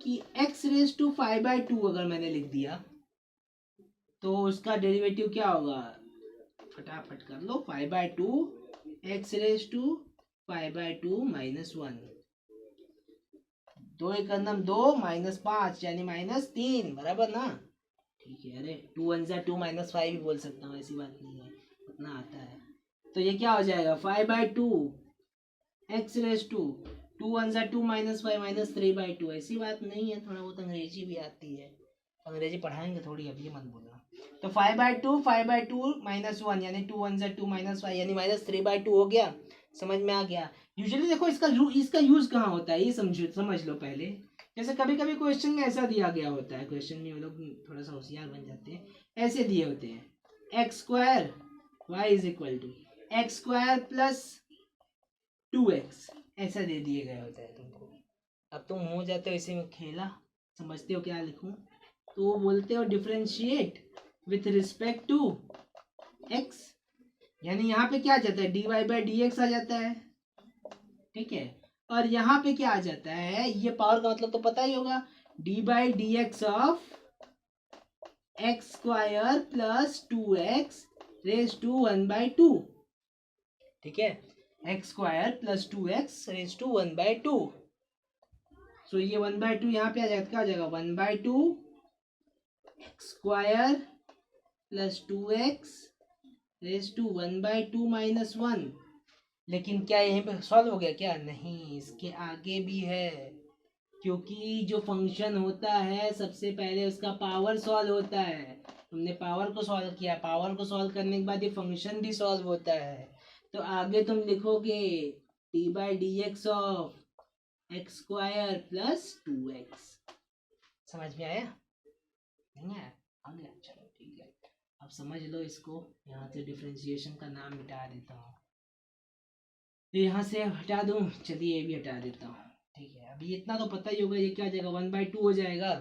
कि एक्स रेज टू 5/2 अगर मैंने लिख दिया, तो उसका डेरिवेटिव क्या होगा, फटाफट कर लो, 5/2 एक्स रेज टू 5/2 माइनस 1, 2 एक अंदर 2 -5 यानी -3, बराबर ना, ठीक है। अरे 2 1 2 -5 भी बोल सकता हूँ, ऐसी बात नहीं है, उतना आता है। तो ये क्या हो जाएगा, 5/2 एक्स रेज टू 2 1 2 -5 -3/2, ऐसी बात नहीं है, थोड़ा बहुत अंग्रेजी भी आती है, अंग्रेजी पढ़ाएंगे थोड़ी, अभी ये मत बोलना। तो 5/2 -1 यानी 2 1 2 -5 यानी -3/2 हो गया, समझ में आ गया। यूजुअली देखो इसका यूज कहाँ होता है, ये समझ लो पहले। जैसे कभी कभी क्वेश्चन में ऐसा दिया गया होता है, क्वेश्चन में वो लोग थोड़ा सा होशियार बन जाते हैं, ऐसे दिए होते हैं, x² y is equal to x² plus 2x, ऐसा दे दिए गए होता है तुमको। अब तुम हो जाते हो इसी में खेला, समझते हो क्या लिखूं, तो वो बोलते हो differentiate with respect to x, यानी यहाँ पे क्या आ जाता है, dy/dx आ जाता है, ठीक है। और यहाँ पे क्या आ जाता है, ये पावर का मतलब तो पता ही होगा, d/dx of x² plus 2x raise to 1/2, ठीक है, x² plus 2x raise to 1/2। सो ये 1/2 यहाँ पे आ जाएगा, क्या आ जाएगा, 1/2 x² plus 2x raise to 1/2 minus 1। लेकिन क्या यहीं पे सॉल्व हो गया क्या, नहीं, इसके आगे भी है, क्योंकि जो फंक्शन होता है सबसे पहले उसका पावर सॉल्व होता है, तुमने पावर को सॉल्व किया, पावर को सॉल्व करने के बाद ये फंक्शन भी सॉल्व होता है। तो आगे तुम लिखोगे d/dx of x² plus 2x, समझ में आया, नहीं आया, आ गया, चलो ठीक है। अब समझ लो इसको, यहाँ से डिफरेंशिएशन का नाम मिटा देता हूँ, यहाँ से हटा दूँ, चलिए ये भी हटा देता हूँ, ठीक है। अभी इतना तो पता ही होगा, ये क्या हो जाएगा, 1/2 हो जाएगा।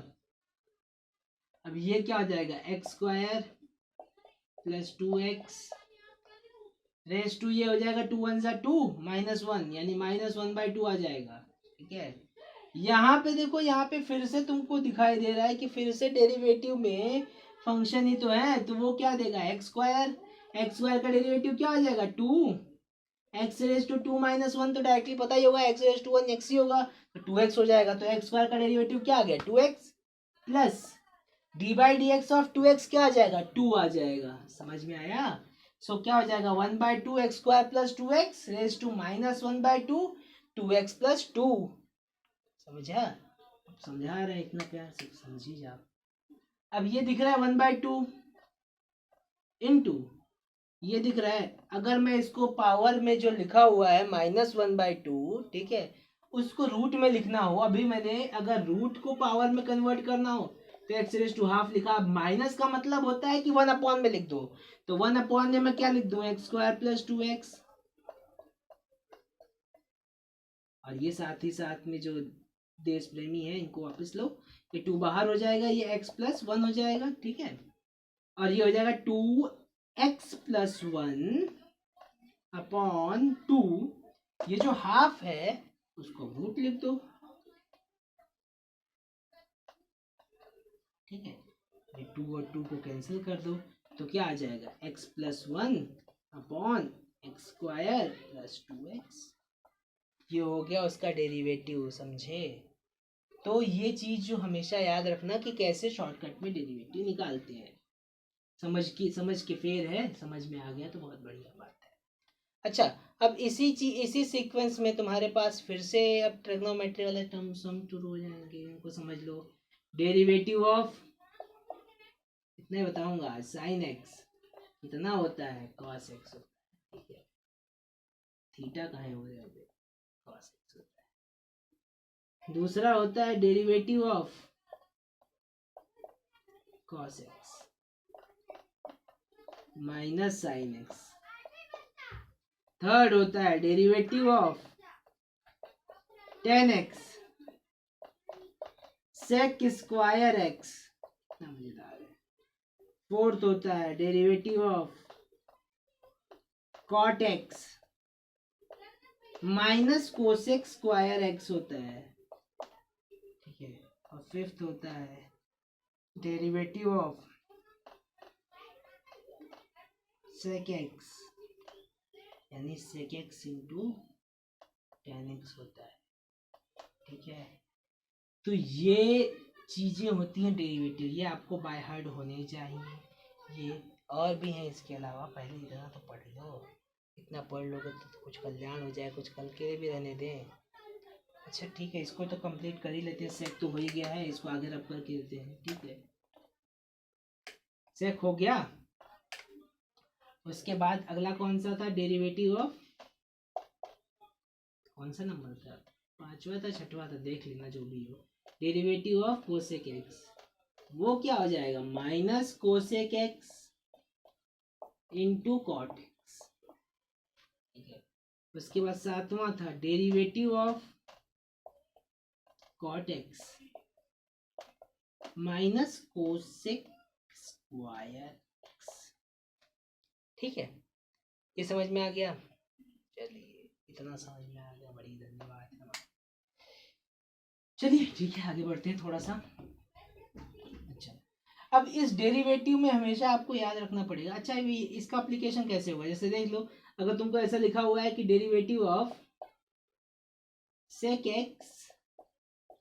अब ये क्या हो जाएगा, x² plus 2x raise to, ये हो जाएगा 2 1 2 -1 यानी -1/2 आ जाएगा, ठीक है। यहाँ पे देखो, यहाँ पे फिर से तुमको दिखाई दे रहा है कि फिर से डेरिवेटिव में फंक्शन ही तो है, तो वो क्या देगा, x² का डेरिवेटिव क्या हो जाएगा, 2 x रेज टू 2 -1, तो डायरेक्टली पता ही होगा x रेज टू 1 x ही होगा, तो 2x हो जाएगा। तो x² का डेरिवेटिव क्या आ गया, 2x plus d/dx of 2x क्या आ जाएगा, 2 आ जाएगा, समझ में आया। सो क्या हो जाएगा, 1/2 x² plus 2x raise to -1/2 2x plus 2, समझा, समझा रहे हैं, इतना प्यार से समझी जाओ। अब ये दिख रहा है 1/2 इंटू, ये दिख रहा है, अगर मैं इसको पावर में जो लिखा हुआ है -1/2, ठीक है, उसको रूट में लिखना हो, अभी मैंने अगर रूट को पावर में कन्वर्ट करना हो तो x रेज टू हाफ लिखा। अब माइनस का मतलब होता है कि 1/, में लिख दो, तो 1/, में मैं क्या लिख दूं, x² प्लस 2x, और ये साथ ही साथ में जो देश प्रेमी है इनको वापस लो, ये 2 बाहर हो जाएगा, ये x प्लस 1 हो जाएगा, ठीक है, और ये हो जाएगा 2x प्लस 1 अपॉन 2, ये जो हाफ है उसको रूट लिख दो, ठीक है, ये 2 और 2 को कैंसिल कर दो, तो क्या आ जाएगा, x plus 1 upon x² plus 2x, ये हो गया उसका डेरिवेटिव, समझे। तो ये चीज जो हमेशा याद रखना कि कैसे शॉर्टकट में डेरिवेटिव निकालते हैं, समझ के फेर है, समझ में आ गया तो बहुत बढ़िया बात है। अच्छा, अब इसी सीक्वेंस में तुम्हारे पास फिर से अब ट्रिग्नोमेट्री वाले टर्म सम शुरू हो जाएंगे, इनको समझ लो। डेरिवेटिव ऑफ, इतने बताऊंगा, साइन एक्स कितना होता है, कॉस एक्स होता है, ठीक है। थीटा कहाँ हो रहा है, कॉस एक्स होता है। दूसरा होता है derivative of cos x minus sine x. Third होता है derivative of tan x sec square x. मजेदार है। फोर्थ होता है derivative of cot x minus cosec square x होता है, ठीक है। और फिफ्थ होता है डेरिवेटिव ऑफ सेक एक्स यानी sec x into tan x होता है, ठीक है। तो ये चीजें होती हैं डेरिवेटिव, ये आपको बाय हार्ट होने चाहिए। ये और भी हैं इसके अलावा, पहले इतना तो पढ़ लो, इतना पढ़ लोगे तो कुछ कल्याण हो जाए, कुछ कल के भी रहने दें। अच्छा ठीक है, इसको तो कंप्लीट कर ही लेते हैं, सेक तो हो ही गया है, इसको आगे रख कर के देते हैं, ठीक है। सेक हो गया। उसके बाद अगला कौन सा था, डेरिवेटिव ऑफ, कौन सा नंबर था, पांचवा था छठवा था, देख लेना जो भी हो। डेरिवेटिव ऑफ कोसेक एक्स, वो क्या हो जाएगा, minus cosec x into cot x, ठीक है। उसके बाद सातवां था derivative of cot x minus cosec square x, ठीक है। ये समझ में आ गया, चलिए इतना समझ में आ गया, बड़ी धन्यवाद। चलिए ठीक है, आगे बढ़ते हैं थोड़ा सा। अच्छा, अब इस डेरिवेटिव में हमेशा आपको याद रखना पड़ेगा। अच्छा, इसका एप्लीकेशन कैसे होगा, जैसे देख लो, अगर तुमको ऐसा लिखा हुआ है कि derivative of sec x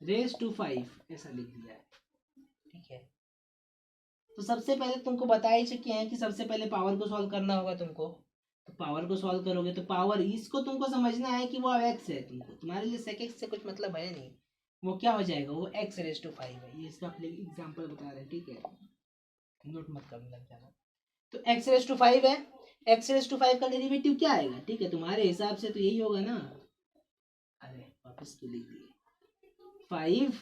raise to 5, ऐसा लिख दिया है, ठीक है। तो सबसे पहले तुमको बता ही चुके हैं कि सबसे पहले पावर को सॉल्व करना होगा तुमको। तो पावर को सॉल्व करोगे तो पावर, इसको तुमको समझना है कि वो एक्स है, तुमको, तुम्हारे लिए सेक एक्स से कुछ मतलब है नहीं, वो क्या हो जाएगा, वो एक्स रेज टू 5 है। ये इसका एग्जाम्पल बता रहे हैं, ठीक है, नोट मत करने लग जाना। तो एक्स रेज टू 5 है, एक्स रेज टू 5 का डेरिवेटिव क्या आएगा, ठीक है, तुम्हारे हिसाब से तो यही होगा ना। अरे वापस तो लिख दिए, 5x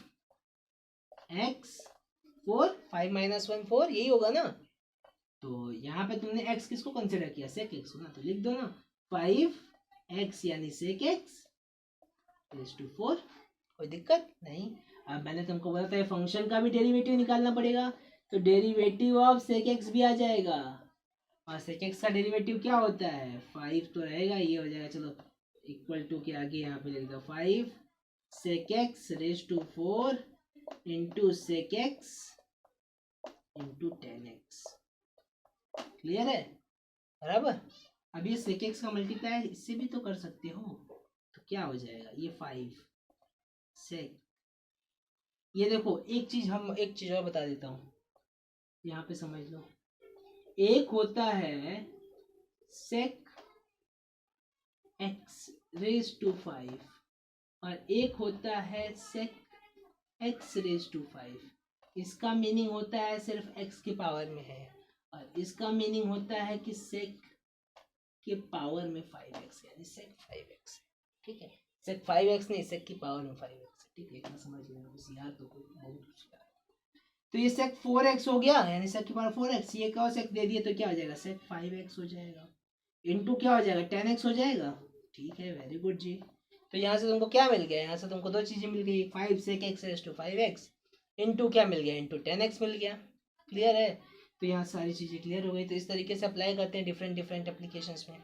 4, 5 माइनस 1 4, यही होगा ना। तो यहाँ पे तुमने x किसको कंसिडर किया, सेक x ना, तो लिख दो ना 5x यानी सेक x रेज टू 4, कोई दिक्कत नहीं। अब मैंने तुमको बोला था फंक्शन का भी डेरिवेटिव निकालना पड़ेगा, तो डेरिवेटिव ऑफ सेक एक्स भी आ जाएगा, और सेक एक्स का डेरिवेटिव क्या होता है, 5 तो रहेगा, ये हो जाएगा, चलो इक्वल टू के आगे यहाँ पे लिख दो 5 सेक एक्स रेज टू 4 इंटू sec x into 10x, clear है, बराबर। अब ये सेक एक्स का मल्टीप्लाई इससे भी तो कर सकते हो, तो क्या हो जाएगा, ये 5 सेक, ये देखो एक चीज और बता देता हूँ, यहाँ पे समझ लो। एक होता है सेक एक्स रेज टू 5 और एक होता है सेक एक्स रेज टू 5। इसका मीनिंग होता है सिर्फ एक्स के पावर में है, और इसका मीनिंग होता है कि सेक के पावर में 5x यानी सेक 5x, ठीक है। सेक 5x नहीं, सेक की पावर में 5x, ठीक है, इतना समझ लेना, होशियार तो कोई बहुत होशियार। तो ये सेक 4x हो गया, यानी सेक की पावर 4x, ये cos x दे दिए तो क्या हो जाएगा, सेक 5x हो जाएगा, इनटू क्या हो जाएगा, 10x हो जाएगा, ठीक है, वेरी गुड जी। तो यहाँ से तुमको क्या मिल गया, यहाँ से तुमको दो चीजें मिल गई, 5 sec x raise to 5x into क्या मिल गया, इंटू 10x मिल गया, क्लियर है। तो यहाँ सारी चीजें क्लियर हो गई। तो इस तरीके से अप्लाई करते हैं डिफरेंट डिफरेंट एप्लीकेशंस में।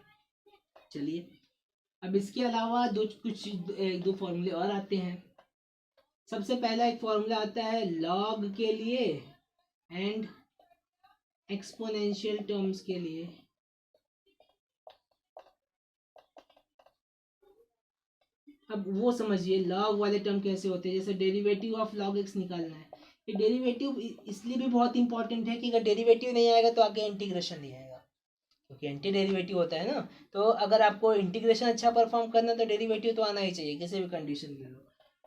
चलिए, अब इसके अलावा एक दो फॉर्मूले और आते हैं। सबसे पहला एक फॉर्मूला आता है लॉग के लिए एंड एक्सपोनेंशियल टर्म्स के लिए। अब वो समझिए लॉग वाले टर्म कैसे होते हैं, जैसे डेरिवेटिव ऑफ लॉग एक्स निकालना है। ये डेरिवेटिव इसलिए भी बहुत इंपॉर्टेंट है कि अगर डेरिवेटिव नहीं आएगा तो आगे इंटीग्रेशन नहीं आएगा, क्योंकि एंटी डेरिवेटिव होता है ना, तो अगर आपको इंटीग्रेशन अच्छा परफॉर्म करना तो डेरिवेटिव तो आना ही चाहिए किसी भी कंडीशन में लो।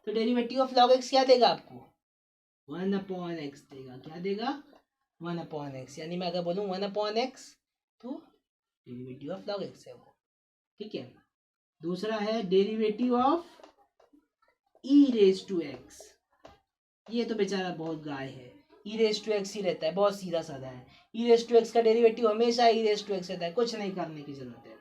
तो डेरिवेटिव ऑफ लॉग एक्स क्या देगा आपको, 1/x देगा। क्या देगा, 1/x। यानी मैं अगर बोलूँ 1/x तो डेरिवेटिव ऑफ लॉग एक्स है वो, ठीक है। दूसरा है derivative of e raise to x. ये तो बेचारा बहुत गाय है, ई रेज टू एक्स ही रहता है, बहुत सीधा साधा है। ई रेज टू एक्स का डेरिवेटिव हमेशा ई रेज टू एक्स रहता है, कुछ नहीं करने की जरूरत है।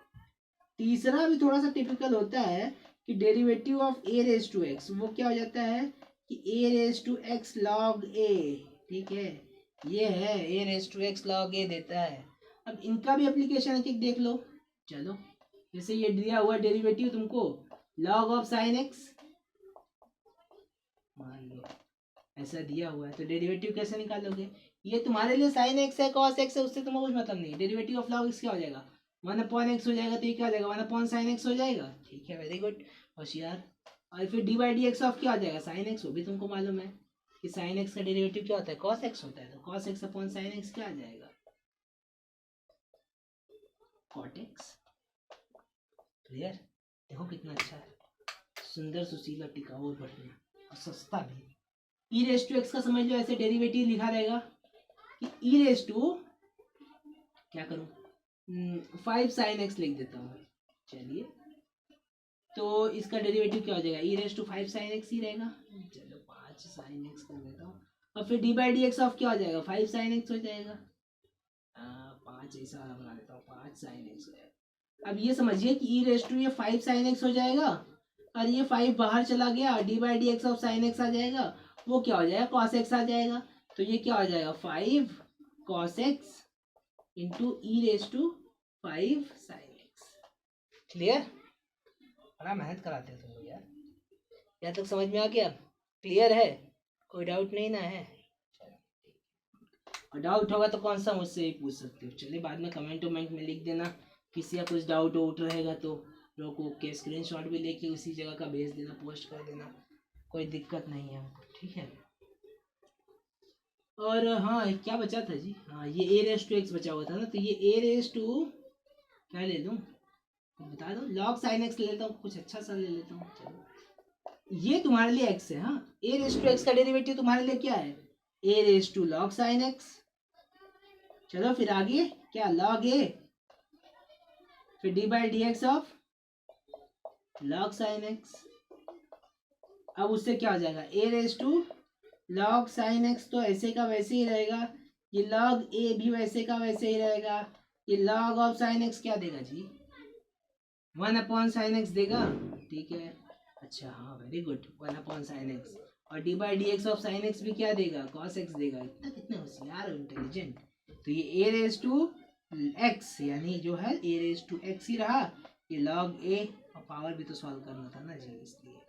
तीसरा भी थोड़ा सा टिपिकल होता है कि derivative of a raise to x, वो क्या हो जाता है कि a raise to x log a, ठीक है। ये है a raise to x log a देता है। अब इनका भी एप्लीकेशन है, देख लो। चलो, जैसे ये दिया हुआ डेरिवेटिव तुमको लॉग ऑफ साइन एक्स, मान लो ऐसा दिया हुआ है, तो डेरिवेटिव कैसे निकालोगे। ये तुम्हारे लिए साइन एक्स है, कॉस एक्स है, उससे तुम्हें कुछ मतलब नहीं। डेरिवेटिव ऑफ लॉग एक्स क्या हो जाएगा, 1/x हो जाएगा, तो ये क्या हो जाएगा 1/sin x हो जाएगा, ठीक है। वेरी गुड, होशियार। और फिर dy/dx ऑफ क्या हो जाएगा साइन एक्स, वो भी तुमको मालूम है कि साइन एक्स का डेरिवेटिव क्या होता है, cos x होता है। तो cos x/sin x क्या आ जाएगा, cot x। क्लियर, देखो कितना अच्छा है, सुंदर सुशीला टिकाऊ बढ़िया और सस्ता भी। ई रेस टू एक्स का समझ लो ऐसे डेरिवेटिव लिखा रहेगा कि ई रेस टू, क्या करूं, 5sin x लिख देता हूँ। चलिए, तो इसका डेरिवेटिव क्या हो जाएगा, ई रेस टू 5sin x ही रहेगा। चलो 5sin x कर देता हूँ। और फिर dy/dx ऑफ क्या हो जाएगा, 5sin x हो जाएगा। 5 ऐसा बना देता हूँ, 5sin x हो जाएगा। अब ये समझिए कि ई रेस टू ये 5sin x हो जाएगा, और ये 5 बाहर चला गया, dy/dx ऑफ sin x आ जाएगा, वो क्या हो जाएगा cos x आ जाएगा। तो ये क्या हो जाएगा 5 cos x into e raise to 5sin x। Clear, बड़ा मेहनत कराते हो तुम लोग यार। यहाँ तक समझ में आ गया, क्लियर है, कोई डाउट नहीं ना है। और डाउट होगा तो कौन सा मुझसे ही पूछ सकते हो। चलिए, बाद में कमेंट वमेंट में लिख देना, किसी का कुछ डाउट वाउट रहेगा तो रोको के स्क्रीनशॉट भी लेके उसी जगह का भेज देना, पोस्ट कर देना, कोई दिक्कत नहीं है हमको, ठीक है। और हाँ, क्या बचा था जी, हाँ ये ए रेस टू एक्स बचा हुआ था ना, तो ये ए रेस टू क्या ले लूँ बता दो, लॉग साइन एक्स ले लेता हूँ, कुछ अच्छा सा ले लेता हूँ। चलो, ये तुम्हारे लिए एक्स है, हाँ ए रेस टू एक्स का डेरिवेटिव तुम्हारे लिए क्या है, A raise to log sine X. चलो फिर आगे क्या, लॉग ए, फिर dy/dx of log sine x. अब उससे क्या हो जाएगा, e raise to log sine x तो ऐसे का वैसे ही रहेगा, ये लॉग ए भी वैसे का वैसे ही रहेगा। ये लॉग ऑफ साइन एक्स क्या देगा जी, 1/sin x देगा, ठीक है। अच्छा हाँ, वेरी गुड, 1/sin x। और dy/dx ऑफ साइन एक्स भी क्या देगा, cos x देगा। इतना कितने होशियार और इंटेलिजेंट। तो ये ए रेस टू एक्स, यानी जो है ए रेस टू एक्स ही रहा। ये लॉग ए, और पावर भी तो सॉल्व करना था ना जी, इसलिए।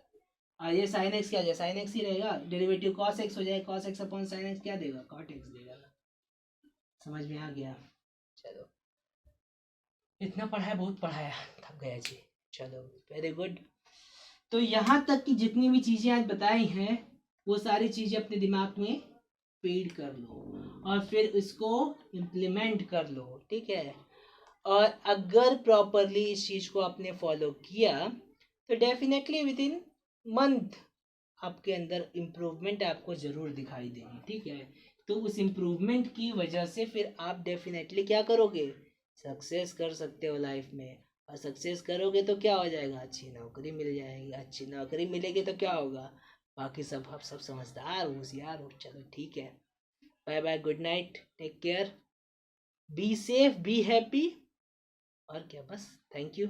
और ये साइन एक्स क्या जाए, साइन एक्स ही रहेगा, डेरिवेटिव cos x हो जाए, cos x/sin x क्या देगा, cot x देगा। समझ में आ गया। चलो, इतना पढ़ाया, बहुत पढ़ाया, थक गया जी। चलो, वेरी गुड। तो यहाँ तक की जितनी भी चीज़ें आज बताई हैं, वो सारी चीज़ें अपने दिमाग में फीड कर लो और फिर इसको इम्प्लीमेंट कर लो, ठीक है। और अगर प्रॉपरली इस चीज़ को आपने फॉलो किया तो डेफिनेटली विद इन मंथ आपके अंदर इम्प्रूवमेंट आपको ज़रूर दिखाई देगी, ठीक है। तो उस इम्प्रूवमेंट की वजह से फिर आप डेफिनेटली क्या करोगे, सक्सेस कर सकते हो लाइफ में। और सक्सेस करोगे तो क्या हो जाएगा, अच्छी नौकरी मिल जाएगी। अच्छी नौकरी मिलेगी तो क्या होगा, बाकी सब आप सब समझदार होशियार हो। चलो ठीक है, bye bye, good night, take care, be safe, be happy, और क्या, बस थैंक यू।